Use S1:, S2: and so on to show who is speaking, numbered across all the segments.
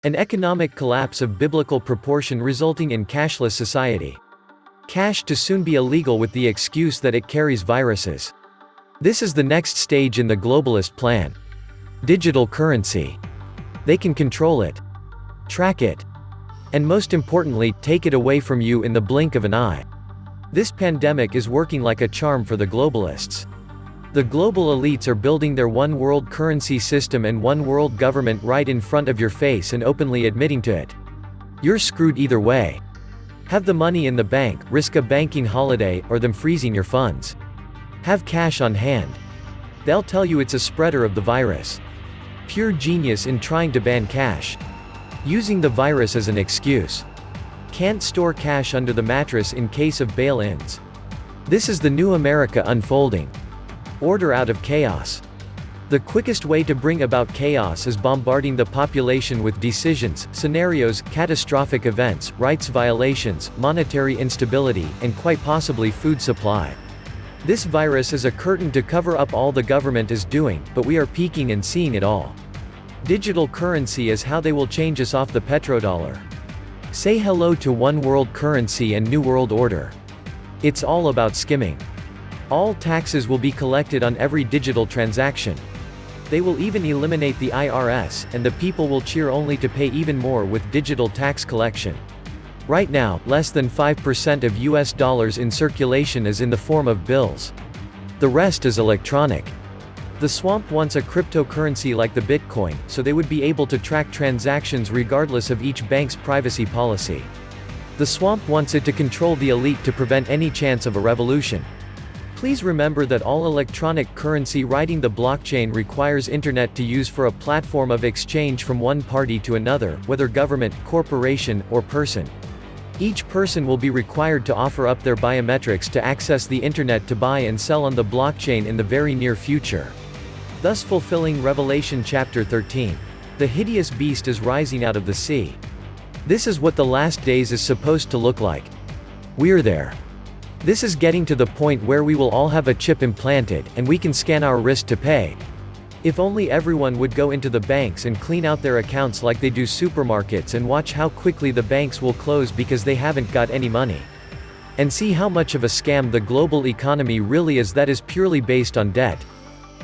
S1: An economic collapse of biblical proportion resulting in cashless society. Cash to soon be illegal with the excuse that it carries viruses. This is the next stage in the globalist plan. Digital currency. They can control it, track it, and most importantly, take it away from you in the blink of an eye. This pandemic is working like a charm for the globalists. The global elites are building their one world currency system and one world government right in front of your face and openly admitting to it. You're screwed either way. Have the money in the bank, risk a banking holiday, or them freezing your funds. Have cash on hand. They'll tell you it's a spreader of the virus. Pure genius in trying to ban cash. Using the virus as an excuse. Can't store cash under the mattress in case of bail-ins. This is the new America unfolding. Order out of chaos. The quickest way to bring about chaos is bombarding the population with decisions, scenarios, catastrophic events, rights violations, monetary instability, and quite possibly food supply. This virus is a curtain to cover up all the government is doing, but we are peeking and seeing it all. Digital currency is how they will change us off the petrodollar. Say hello to one world currency and new world order. It's all about skimming. All taxes will be collected on every digital transaction. They will even eliminate the IRS, and the people will cheer only to pay even more with digital tax collection. Right now, less than 5% of US dollars in circulation is in the form of bills. The rest is electronic. The swamp wants a cryptocurrency like the Bitcoin, so they would be able to track transactions regardless of each bank's privacy policy. The swamp wants it to control the elite to prevent any chance of a revolution. Please remember that all electronic currency riding the blockchain requires internet to use for a platform of exchange from one party to another, whether government, corporation, or person. Each person will be required to offer up their biometrics to access the internet to buy and sell on the blockchain in the very near future. Thus fulfilling Revelation chapter 13. The hideous beast is rising out of the sea. This is what the last days is supposed to look like. We're there. This is getting to the point where we will all have a chip implanted, and we can scan our wrist to pay. If only everyone would go into the banks and clean out their accounts like they do supermarkets and watch how quickly the banks will close because they haven't got any money. And see how much of a scam the global economy really is that is purely based on debt.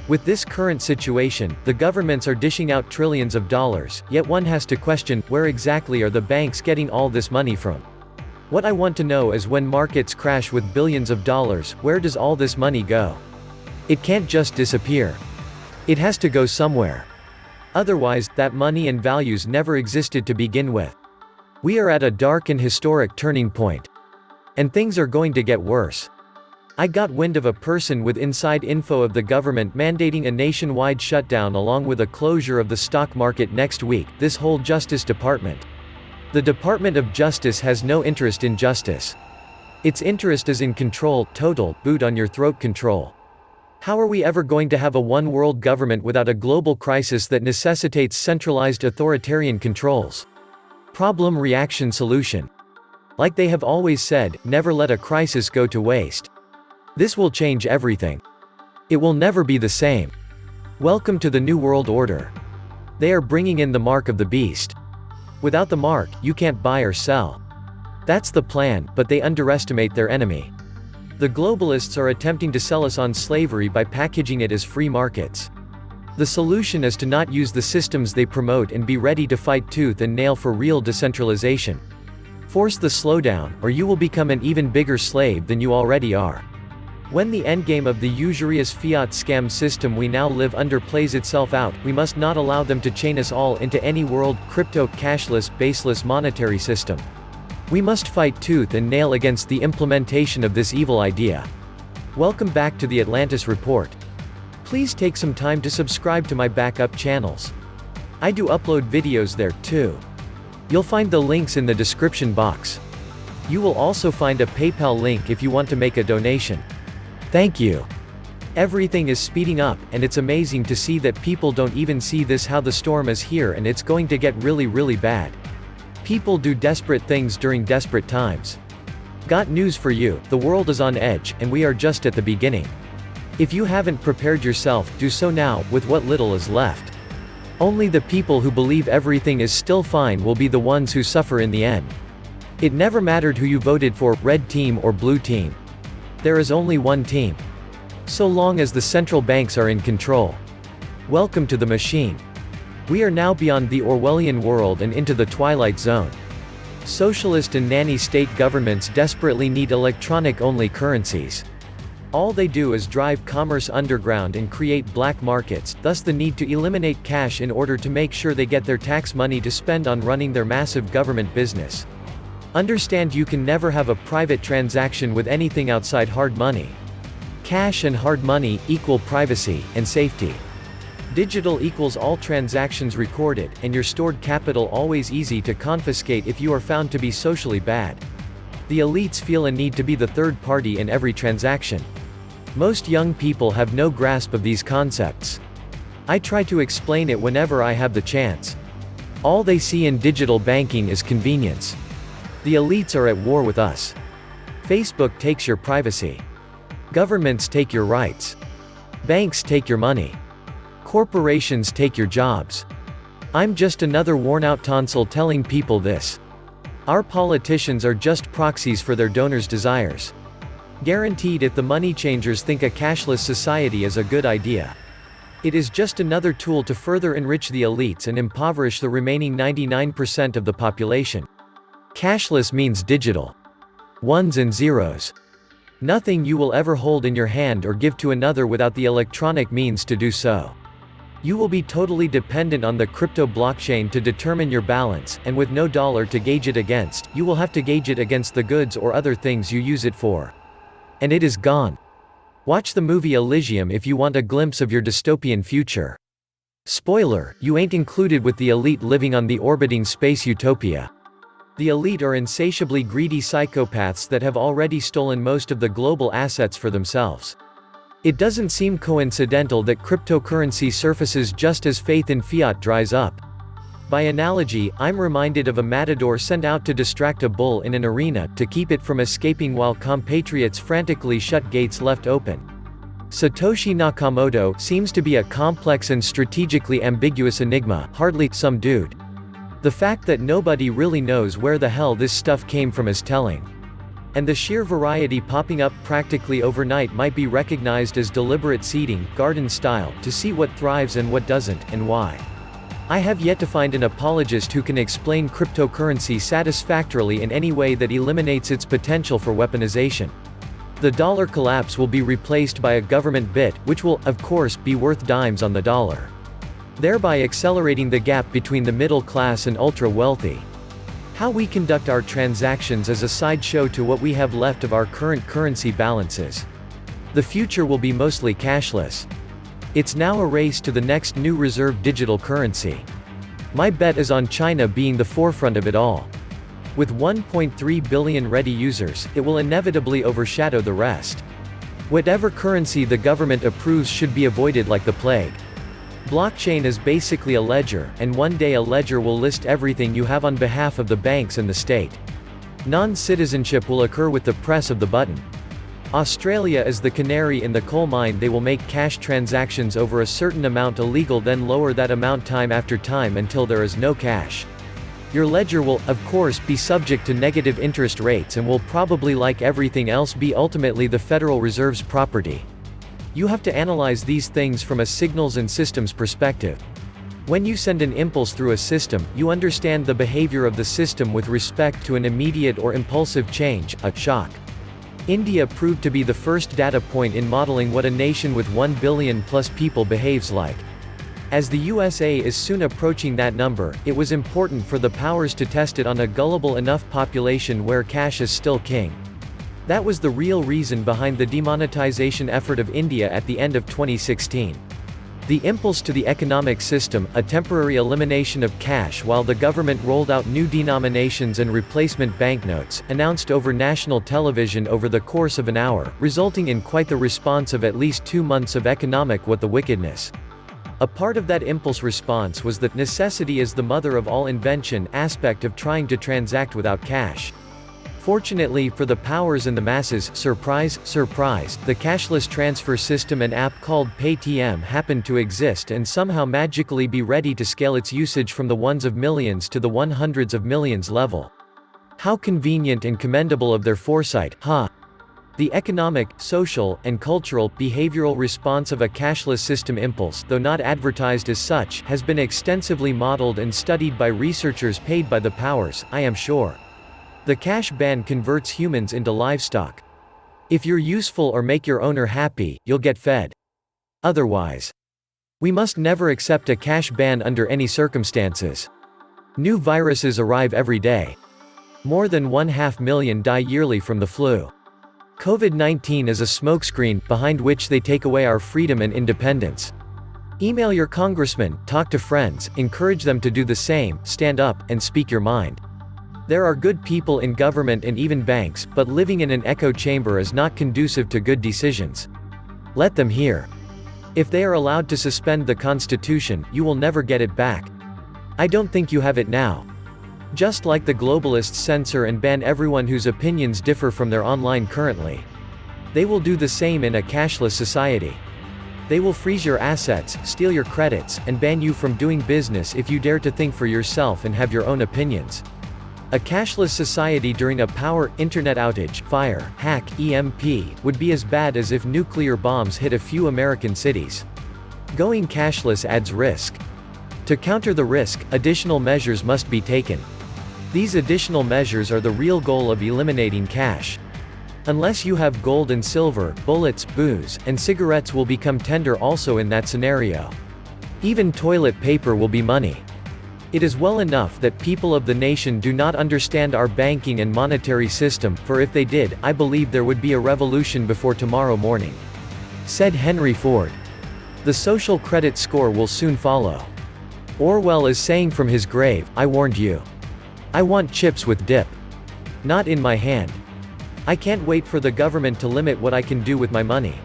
S1: With this current situation, the governments are dishing out trillions of dollars, yet one has to question, where exactly are the banks getting all this money from? What I want to know is when markets crash with billions of dollars, where does all this money go? It can't just disappear. It has to go somewhere. Otherwise, that money and values never existed to begin with. We are at a dark and historic turning point. And things are going to get worse. I got wind of a person with inside info of the government mandating a nationwide shutdown along with a closure of the stock market next week, this whole Justice Department. The Department of Justice has no interest in justice. Its interest is in control, total, boot on your throat control. How are we ever going to have a one-world government without a global crisis that necessitates centralized authoritarian controls? Problem, reaction, solution. Like they have always said, never let a crisis go to waste. This will change everything. It will never be the same. Welcome to the New World Order. They are bringing in the mark of the beast. Without the mark, you can't buy or sell. That's the plan, but they underestimate their enemy. The globalists are attempting to sell us on slavery by packaging it as free markets. The solution is to not use the systems they promote and be ready to fight tooth and nail for real decentralization. Force the slowdown, or you will become an even bigger slave than you already are. When the endgame of the usurious fiat scam system we now live under plays itself out, we must not allow them to chain us all into any world, crypto, cashless, baseless monetary system. We must fight tooth and nail against the implementation of this evil idea. Welcome back to the Atlantis Report. Please take some time to subscribe to my backup channels. I do upload videos there, too. You'll find the links in the description box. You will also find a PayPal link if you want to make a donation. Thank you. Everything is speeding up, and it's amazing to see that people don't even see this, how the storm is here and it's going to get really, really bad. People do desperate things during desperate times. Got news for you, the world is on edge, and we are just at the beginning. If you haven't prepared yourself, do so now, with what little is left. Only the people who believe everything is still fine will be the ones who suffer in the end. It never mattered who you voted for, red team or blue team. There is only one team. So long as the central banks are in control. Welcome to the machine. We are now beyond the Orwellian world and into the twilight zone. Socialist and nanny state governments desperately need electronic-only currencies. All they do is drive commerce underground and create black markets, thus the need to eliminate cash in order to make sure they get their tax money to spend on running their massive government business. Understand, you can never have a private transaction with anything outside hard money. Cash and hard money equal privacy and safety. Digital equals all transactions recorded, and your stored capital always easy to confiscate if you are found to be socially bad. The elites feel a need to be the third party in every transaction. Most young people have no grasp of these concepts. I try to explain it whenever I have the chance. All they see in digital banking is convenience. The elites are at war with us. Facebook takes your privacy. Governments take your rights. Banks take your money. Corporations take your jobs. I'm just another worn-out tonsil telling people this. Our politicians are just proxies for their donors' desires. Guaranteed, if the money changers think a cashless society is a good idea. It is just another tool to further enrich the elites and impoverish the remaining 99% of the population. Cashless means digital. Ones and zeros. Nothing you will ever hold in your hand or give to another without the electronic means to do so. You will be totally dependent on the crypto blockchain to determine your balance, and with no dollar to gauge it against, you will have to gauge it against the goods or other things you use it for. And it is gone. Watch the movie Elysium if you want a glimpse of your dystopian future. Spoiler, you ain't included with the elite living on the orbiting space utopia. The elite are insatiably greedy psychopaths that have already stolen most of the global assets for themselves. It doesn't seem coincidental that cryptocurrency surfaces just as faith in fiat dries up. By analogy, I'm reminded of a matador sent out to distract a bull in an arena, to keep it from escaping while compatriots frantically shut gates left open. Satoshi Nakamoto seems to be a complex and strategically ambiguous enigma, hardly some dude. The fact that nobody really knows where the hell this stuff came from is telling. And the sheer variety popping up practically overnight might be recognized as deliberate seeding, garden style, to see what thrives and what doesn't, and why. I have yet to find an apologist who can explain cryptocurrency satisfactorily in any way that eliminates its potential for weaponization. The dollar collapse will be replaced by a government bit, which will, of course, be worth dimes on the dollar. Thereby accelerating the gap between the middle class and ultra-wealthy. How we conduct our transactions is a sideshow to what we have left of our current currency balances. The future will be mostly cashless. It's now a race to the next new reserve digital currency. My bet is on China being the forefront of it all. With 1.3 billion ready users, it will inevitably overshadow the rest. Whatever currency the government approves should be avoided like the plague. Blockchain is basically a ledger, and one day a ledger will list everything you have on behalf of the banks and the state. Non-citizenship will occur with the press of the button. Australia is the canary in the coal mine. They will make cash transactions over a certain amount illegal, then lower that amount time after time until there is no cash. Your ledger will, of course, be subject to negative interest rates and will probably, like everything else, be ultimately the Federal Reserve's property. You have to analyze these things from a signals and systems perspective. When you send an impulse through a system, you understand the behavior of the system with respect to an immediate or impulsive change, a shock. India proved to be the first data point in modeling what a nation with 1 billion plus people behaves like. As the USA is soon approaching that number, it was important for the powers to test it on a gullible enough population where cash is still king. That was the real reason behind the demonetization effort of India at the end of 2016. The impulse to the economic system, a temporary elimination of cash while the government rolled out new denominations and replacement banknotes, announced over national television over the course of an hour, resulting in quite the response of at least 2 months of economic what the wickedness. A part of that impulse response was that necessity is the mother of all invention aspect of trying to transact without cash. Fortunately for the powers and the masses, surprise, surprise, the cashless transfer system and app called Paytm happened to exist and somehow magically be ready to scale its usage from the ones of millions to the hundreds of millions level. How convenient and commendable of their foresight, huh? The economic, social, and cultural, behavioral response of a cashless system impulse, though not advertised as such, has been extensively modeled and studied by researchers paid by the powers, I am sure. The cash ban converts humans into livestock. If you're useful or make your owner happy, you'll get fed. Otherwise, we must never accept a cash ban under any circumstances. New viruses arrive every day. More than 500,000 die yearly from the flu. COVID-19 is a smokescreen, behind which they take away our freedom and independence. Email your congressman, talk to friends, encourage them to do the same, stand up, and speak your mind. There are good people in government and even banks, but living in an echo chamber is not conducive to good decisions. Let them hear. If they are allowed to suspend the Constitution, you will never get it back. I don't think you have it now. Just like the globalists censor and ban everyone whose opinions differ from their online currently. They will do the same in a cashless society. They will freeze your assets, steal your credits, and ban you from doing business if you dare to think for yourself and have your own opinions. A cashless society during a power, internet outage, fire, hack, EMP, would be as bad as if nuclear bombs hit a few American cities. Going cashless adds risk. To counter the risk, additional measures must be taken. These additional measures are the real goal of eliminating cash. Unless you have gold and silver, bullets, booze, and cigarettes will become tender also in that scenario. Even toilet paper will be money. It is well enough that people of the nation do not understand our banking and monetary system, for if they did, I believe there would be a revolution before tomorrow morning. Said Henry Ford. The social credit score will soon follow. Orwell is saying from his grave, I warned you. I want chips with dip. Not in my hand. I can't wait for the government to limit what I can do with my money.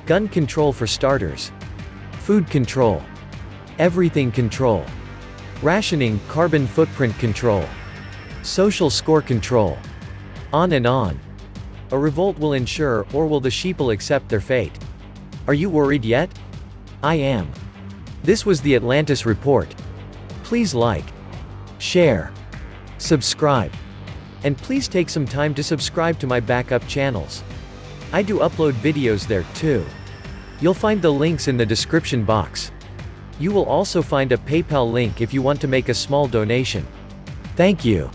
S1: Gun control for starters. Food control. Everything control. Rationing, carbon footprint control. Social score control. On and on. A revolt will ensure, or will the sheeple accept their fate? Are you worried yet? I am. This was the Atlantis Report. Please like, share, subscribe, and please take some time to subscribe to my backup channels. I do upload videos there too. You'll find the links in the description box. You will also find a PayPal link if you want to make a small donation. Thank you.